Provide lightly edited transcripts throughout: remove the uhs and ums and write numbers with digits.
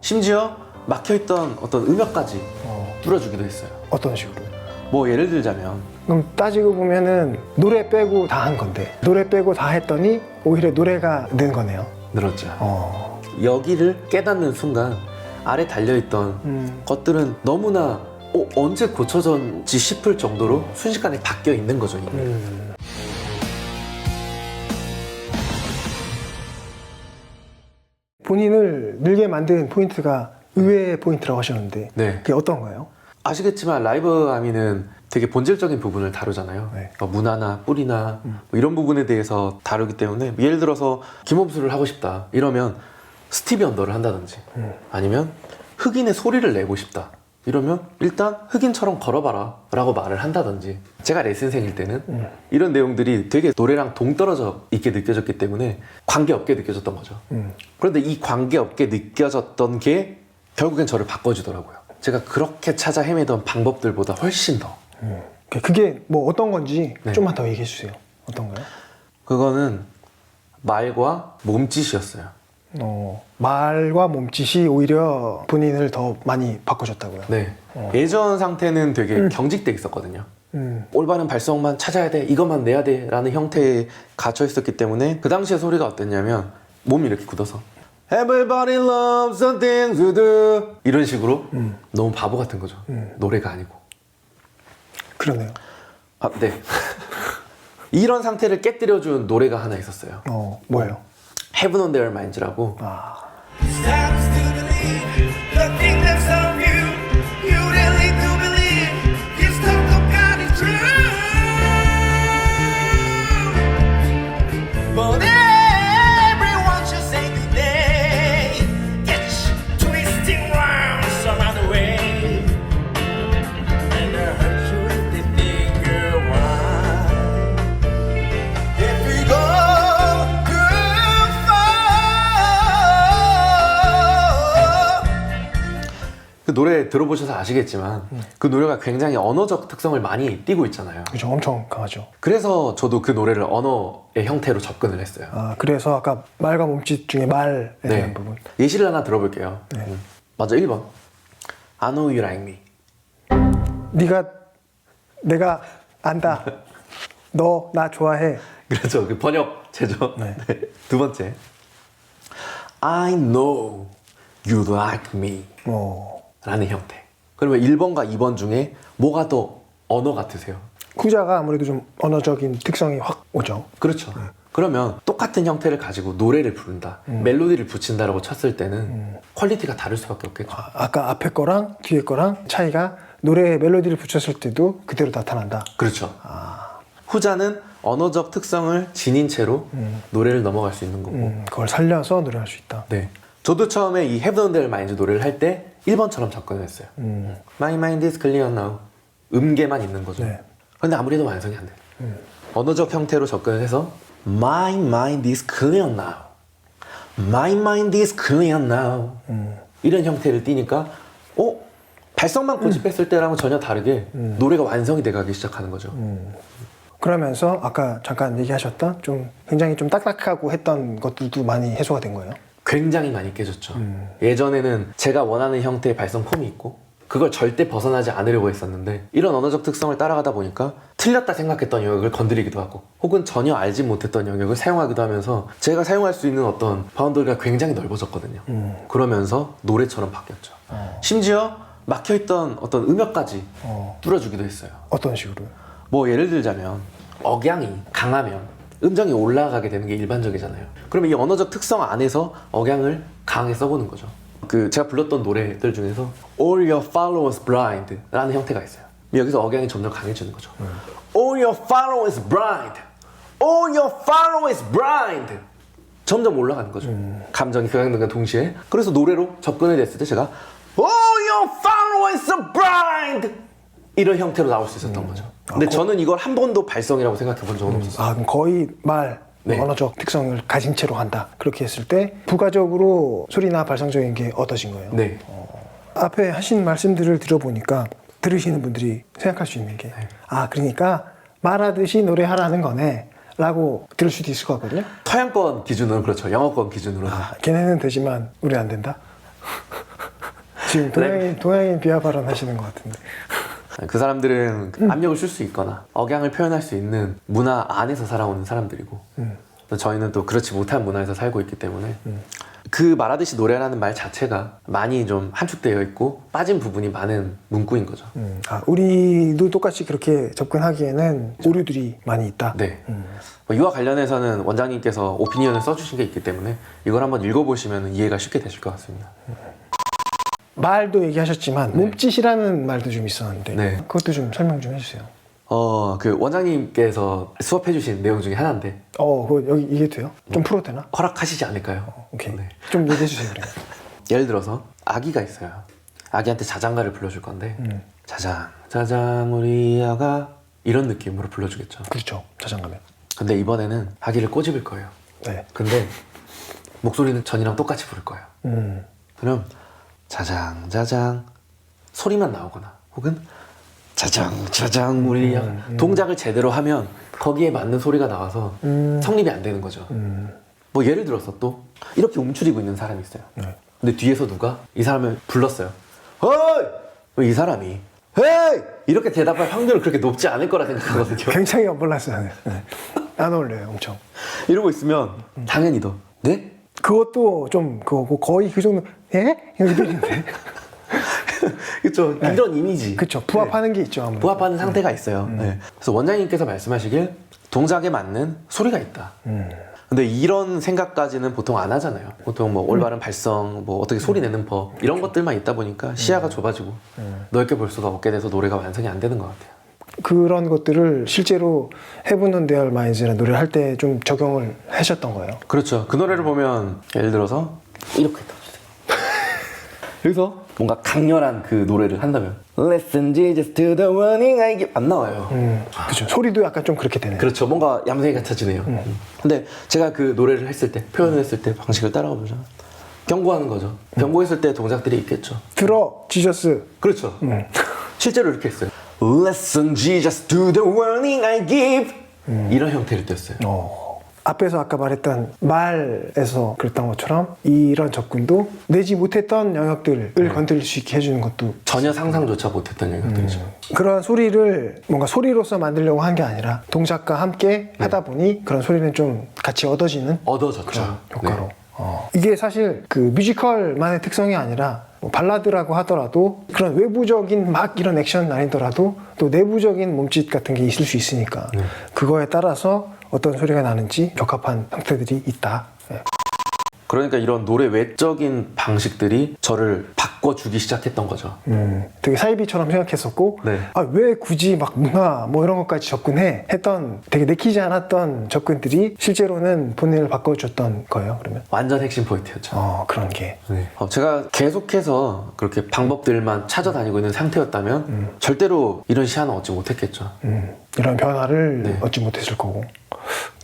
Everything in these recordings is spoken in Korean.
심지어 막혀있던 어떤 음역까지 뚫어주기도 했어요. 어떤 식으로? 뭐 예를 들자면 그럼 따지고 보면은 노래 빼고 다 한 건데 노래 빼고 다 했더니 오히려 노래가 는 거네요. 늘었죠. 여기를 깨닫는 순간 아래 달려있던 것들은 너무나 언제 고쳐졌지 싶을 정도로 순식간에 바뀌어 있는 거죠. 이게. 본인을 늘게 만든 포인트가 의외의 포인트라고 하셨는데 네. 그게 어떤 거예요? 아시겠지만 라이브 아미는 되게 본질적인 부분을 다루잖아요. 네. 문화나 뿌리나 뭐 이런 부분에 대해서 다루기 때문에 예를 들어서 김범수를 하고 싶다 이러면 스티비 언더를 한다든지 아니면 흑인의 소리를 내고 싶다 이러면 일단 흑인처럼 걸어봐라 라고 말을 한다든지 제가 레슨생일 때는 이런 내용들이 되게 노래랑 동떨어져 있게 느껴졌기 때문에 관계없게 느껴졌던 거죠. 그런데 이 관계없게 느껴졌던 게 결국엔 저를 바꿔주더라고요. 제가 그렇게 찾아 헤매던 방법들보다 훨씬 더. 그게 뭐 어떤 건지 네. 좀만 더 얘기해 주세요. 어떤 거요? 그거는 말과 몸짓이었어요. 말과 몸짓이 오히려 본인을 더 많이 바꿔줬다고요? 네. 예전 상태는 되게 경직돼 있었거든요. 올바른 발성만 찾아야 돼, 이것만 내야 돼 라는 형태에 갇혀 있었기 때문에 그 당시에 소리가 어땠냐면 몸이 이렇게 굳어서 Everybody loves something to do 이런 식으로 너무 바보 같은 거죠. 노래가 아니고. 그러네요. 아, 네. 이런 상태를 깨뜨려준 노래가 하나 있었어요. 뭐예요? Heaven on Their Minds라고. Stops to believe the things of you. You really do believe his talk of God is true. But everyone should say today, get twisting round some other way. And I hurt you if they think you're wise. If we go too far. 그 노래 들어보셔서 아시겠지만 그 노래가 굉장히 언어적 특성을 많이 띠고 있잖아요. 그죠, 엄청 강하죠. 그래서 저도 그 노래를 언어의 형태로 접근을 했어요. 그래서 아까 말과 몸짓 중에 말에 대한 부분. 예시를 하나 들어볼게요. 맞아, 1번. I know you like me. 내가 안다. 너 나 좋아해. 그렇죠. 그 번역체죠. 네. 네. 두 번째. I know you like me. 라는 형태. 그러면 1번과 2번 중에 뭐가 더 언어 같으세요? 후자가 아무래도 좀 언어적인 특성이 확 오죠. 그렇죠. 그러면 똑같은 형태를 가지고 노래를 부른다, 멜로디를 붙인다라고 쳤을 때는 퀄리티가 다를 수밖에 없겠죠. 아까 앞에 거랑 뒤에 거랑 차이가 노래에 멜로디를 붙였을 때도 그대로 나타난다. 그렇죠. 후자는 언어적 특성을 지닌 채로 노래를 넘어갈 수 있는 거고. 그걸 살려서 노래할 수 있다. 네. 저도 처음에 이 Heaven on Their Minds 노래를 할 때 1번처럼 접근을 했어요. My mind is clear now. 음계만 있는 거죠. 네. 그런데 아무래도 완성이 안 돼요. 언어적 형태로 접근을 해서 My mind is clear now. My mind is clear now. 이런 형태를 띠니까 발성만 고집했을 때랑은 전혀 다르게 노래가 완성이 돼가기 시작하는 거죠. 그러면서 아까 잠깐 얘기하셨던 좀 굉장히 좀 딱딱하고 했던 것들도 많이 해소가 된 거예요. 굉장히 많이 깨졌죠. 예전에는 제가 원하는 형태의 발성 폼이 있고 그걸 절대 벗어나지 않으려고 했었는데 이런 언어적 특성을 따라가다 보니까 틀렸다 생각했던 영역을 건드리기도 하고 혹은 전혀 알지 못했던 영역을 사용하기도 하면서 제가 사용할 수 있는 어떤 바운더리가 굉장히 넓어졌거든요. 그러면서 노래처럼 바뀌었죠. 심지어 막혀있던 어떤 음역까지 뚫어주기도 했어요. 어떤 식으로요? 뭐 예를 들자면 억양이 강하면 음정이 올라가게 되는 게 일반적이잖아요. 그러면 이 언어적 특성 안에서 억양을 강하게 써보는 거죠. 제가 불렀던 노래들 중에서 All your followers blind 라는 형태가 있어요. 여기서 억양이 점점 강해지는 거죠. All your followers blind. All your followers blind. 점점 올라가는 거죠. 감정이 교양등과 동시에. 그래서 노래로 접근을 했을 때 제가 All your followers blind. 이런 형태로 나올 수 있었던 거죠. 근데 저는 이걸 한 번도 발성이라고 생각해 본 적은 없었어요. 그럼 거의 말, 네. 언어적 특성을 가진 채로 한다. 그렇게 했을 때 부가적으로 소리나 발성적인 게 어떠신 거예요? 네. 앞에 하신 말씀들을 들어보니까 들으시는 분들이 생각할 수 있는 게 그러니까 말하듯이 노래하라는 거네 라고 들을 수도 있을 것 같거든요. 서양권 기준으로는 그렇죠. 영어권 기준으로는. 걔네는 되지만 우리 안 된다? 지금 동양인 비하 발언 하시는 것 같은데. 그 사람들은 압력을 줄 수 있거나 억양을 표현할 수 있는 문화 안에서 살아오는 사람들이고 저희는 또 그렇지 못한 문화에서 살고 있기 때문에 그 말하듯이 노래라는 말 자체가 많이 좀 함축되어 있고 빠진 부분이 많은 문구인 거죠. 우리도 똑같이 그렇게 접근하기에는 오류들이 많이 있다. 네. 이와 관련해서는 원장님께서 오피니언을 써주신 게 있기 때문에 이걸 한번 읽어보시면 이해가 쉽게 되실 것 같습니다. 말도 얘기하셨지만 몸짓이라는 말도 좀 있었는데 네. 그것도 좀 설명 좀 해주세요. 그 원장님께서 수업해주신 내용 중에 하나인데 그거 여기 이게 돼요? 좀 풀어도 되나? 허락하시지 않을까요? 오케이. 네. 좀 얘기해 주세요. 그러면. 예를 들어서 아기가 있어요. 아기한테 자장가를 불러줄 건데 자장 자장 우리 아가 이런 느낌으로 불러주겠죠. 그렇죠. 자장가면. 근데 이번에는 아기를 꼬집을 거예요. 네. 근데 목소리는 전이랑 똑같이 부를 거예요. 그럼 자장 자장 소리만 나오거나 혹은 자장 자장 우리 아가 동작을 제대로 하면 거기에 맞는 소리가 나와서 성립이 안 되는 거죠. 뭐 예를 들어서 또 이렇게 움츠리고 있는 사람이 있어요. 네. 근데 뒤에서 누가 이 사람을 불렀어요. 어이! 이 사람이 헤이! 이렇게 대답할 확률은 그렇게 높지 않을 거라 생각하거든요. 굉장히 언밸런스하네. 네. 안 어울려요, 엄청. 이러고 있으면 당연히 더 네? 그것도 좀 그거고 거의 그 정도. 예? 이렇게 들리는데. 그렇죠. 이런 이미지. 그렇죠. 부합하는 게 있죠. 아무래도. 부합하는 상태가 있어요. 네. 그래서 원장님께서 말씀하시길 동작에 맞는 소리가 있다. 근데 이런 생각까지는 보통 안 하잖아요. 보통 뭐 올바른 발성, 뭐 어떻게 소리 내는 법 이런 것들만 있다 보니까 시야가 좁아지고 넓게 볼 수가 없게 돼서 노래가 완성이 안 되는 것 같아요. 그런 것들을 실제로 헤븐 데얼 마인즈라는 노래를 할 때 좀 적용을 하셨던 거예요. 그렇죠. 그 노래를 보면 예를 들어서 이렇게 떠주세요. 그래서 뭔가 강렬한 그 노래를 한다면 Listen Jesus to the warning I give 안 나와요. 그렇죠. 소리도 약간 좀 그렇게 되네요. 그렇죠. 뭔가 얌생이 같아지네요. 근데 제가 그 노래를 했을 때 표현을 했을 때 방식을 따라가 보죠. 경고하는 거죠. 경고했을 때 동작들이 있겠죠. 들어, 지저스. 그렇죠. 실제로 이렇게 했어요. Listen Jesus to the warning I give 이런 형태를 띄었어요. 앞에서 아까 말했던 말에서 그랬던 것처럼 이런 접근도 내지 못했던 영역들을 건드릴 수 있게 해주는 것도 전혀 상상조차 못했던 영역들이죠. 그런 소리를 뭔가 소리로서 만들려고 한 게 아니라 동작과 함께 하다 보니 그런 소리는 좀 같이 얻어지는 얻어졌죠. 그런 효과로. 네. 이게 사실 그 뮤지컬만의 특성이 아니라 뭐 발라드라고 하더라도 그런 외부적인 막 이런 액션 아니더라도 또 내부적인 몸짓 같은 게 있을 수 있으니까 그거에 따라서 어떤 소리가 나는지 적합한 형태들이 있다. 네. 그러니까 이런 노래 외적인 방식들이 저를 바꿔주기 시작했던 거죠. 되게 사이비처럼 생각했었고 네. 왜 굳이 막 문화 뭐 이런 것까지 접근해 했던 되게 내키지 않았던 접근들이 실제로는 본인을 바꿔줬던 거예요. 그러면 완전 핵심 포인트였죠. 그런 게 네. 제가 계속해서 그렇게 방법들만 찾아다니고 있는 상태였다면 절대로 이런 시야는 얻지 못했겠죠. 이런 변화를 네. 얻지 못했을 거고.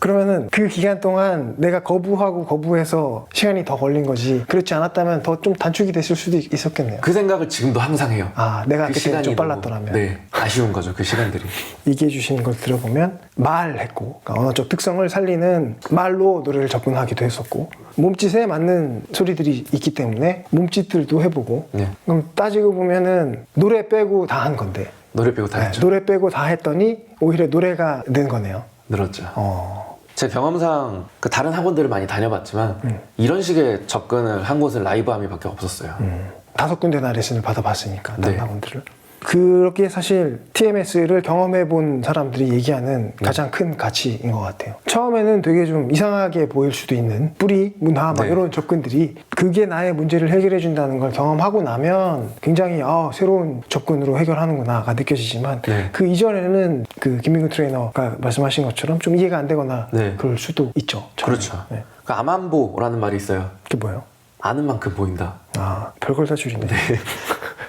그러면은 그 기간 동안 내가 거부해서 시간이 더 걸린 거지 그렇지 않았다면 더 좀 단축이 됐을 수도 있었겠네요. 그 생각을 지금도 항상 해요. 내가 그 그때 시간이 좀 너무, 빨랐더라면. 네, 아쉬운 거죠. 그 시간들이. 얘기해 주시는 걸 들어보면 말했고 그러니까 언어적 특성을 살리는 말로 노래를 접근하기도 했었고 몸짓에 맞는 소리들이 있기 때문에 몸짓들도 해보고 네. 그럼 따지고 보면은 노래 빼고 다 한 건데 노래 빼고 다 네, 했죠. 노래 빼고 다 했더니 오히려 노래가 는 거네요. 늘었죠. 어. 제 경험상 그 다른 학원들을 많이 다녀봤지만 이런 식의 접근을 한 곳은 라이브함이밖에 없었어요. 5군데나 레슨을 받아봤으니까 다른 네. 학원들을 그렇게 사실 TMS를 경험해 본 사람들이 얘기하는 가장 큰 가치인 것 같아요. 처음에는 되게 좀 이상하게 보일 수도 있는 뿌리, 문화 막 네. 이런 접근들이 그게 나의 문제를 해결해 준다는 걸 경험하고 나면 굉장히 새로운 접근으로 해결하는구나가 느껴지지만 네. 그 이전에는 그 김민구 트레이너가 말씀하신 것처럼 좀 이해가 안 되거나 네. 그럴 수도 있죠. 처음에. 그렇죠. 네. 그 암안보라는 말이 있어요. 그게 뭐예요? 아는 만큼 보인다. 별걸 다 줄이네.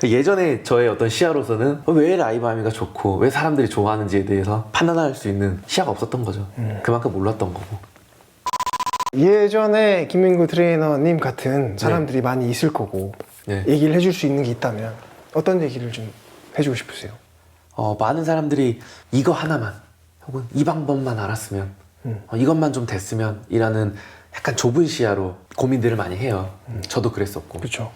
예전에 저의 어떤 시야로서는 왜 라이브하미가 좋고 왜 사람들이 좋아하는지에 대해서 판단할 수 있는 시야가 없었던 거죠. 그만큼 몰랐던 거고. 예전에 김민구 트레이너님 같은 사람들이 많이 있을 거고 네. 얘기를 해줄 수 있는 게 있다면 어떤 얘기를 좀 해주고 싶으세요? 많은 사람들이 이거 하나만 혹은 이 방법만 알았으면 이것만 좀 됐으면 이라는 약간 좁은 시야로 고민들을 많이 해요. 저도 그랬었고. 그렇죠.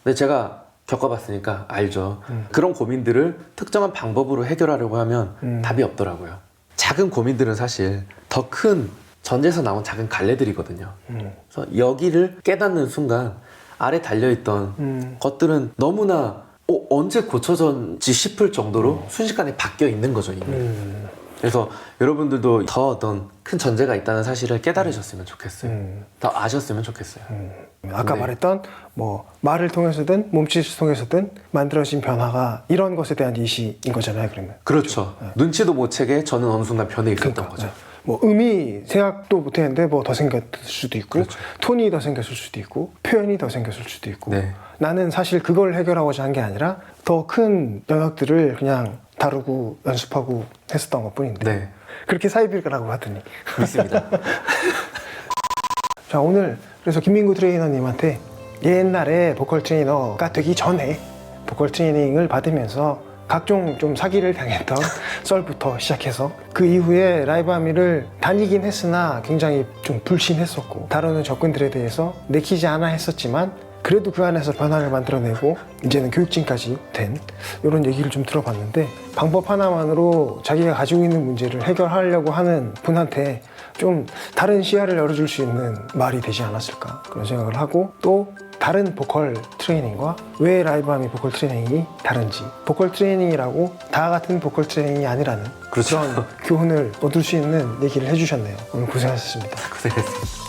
근데 제가 겪어봤으니까 알죠. 그런 고민들을 특정한 방법으로 해결하려고 하면 답이 없더라고요. 작은 고민들은 사실 더 큰 전제에서 나온 작은 갈래들이거든요. 그래서 여기를 깨닫는 순간 아래 달려있던 것들은 너무나 언제 고쳐졌지 싶을 정도로 순식간에 바뀌어 있는 거죠, 이미. 그래서 여러분들도 더 어떤 큰 전제가 있다는 사실을 깨달으셨으면 좋겠어요. 더 아셨으면 좋겠어요. 아까 네. 말했던 뭐 말을 통해서든 몸짓을 통해서든 만들어진 변화가 이런 것에 대한 이시인 거잖아요. 그러면 그렇죠. 눈치도 못 채게 저는 어느 순간 변해 있었던 거죠. 뭐 음이 생각도 못했는데 뭐 더 생겼을 수도 있고 그렇죠. 톤이 더 생겼을 수도 있고 표현이 더 생겼을 수도 있고 네. 나는 사실 그걸 해결하고자 한 게 아니라 더 큰 영역들을 그냥 다루고 연습하고 했었던 것 뿐인데 네. 그렇게 사이비라고 하더니 믿습니다. 자 오늘 그래서 김민구 트레이너님한테 옛날에 보컬 트레이너가 되기 전에 보컬 트레이닝을 받으면서 각종 좀 사기를 당했던 썰부터 시작해서 그 이후에 라이브 아미를 다니긴 했으나 굉장히 좀 불신했었고 다루는 접근들에 대해서 내키지 않아 했었지만 그래도 그 안에서 변화를 만들어내고 이제는 교육진까지 된 이런 얘기를 좀 들어봤는데 방법 하나만으로 자기가 가지고 있는 문제를 해결하려고 하는 분한테 좀 다른 시야를 열어줄 수 있는 말이 되지 않았을까 그런 생각을 하고 또 다른 보컬 트레이닝과 왜 라이브아미 보컬 트레이닝이 다른지 보컬 트레이닝이라고 다 같은 보컬 트레이닝이 아니라는 그렇죠. 그런 교훈을 얻을 수 있는 얘기를 해주셨네요. 오늘 고생하셨습니다. 고생했습니다.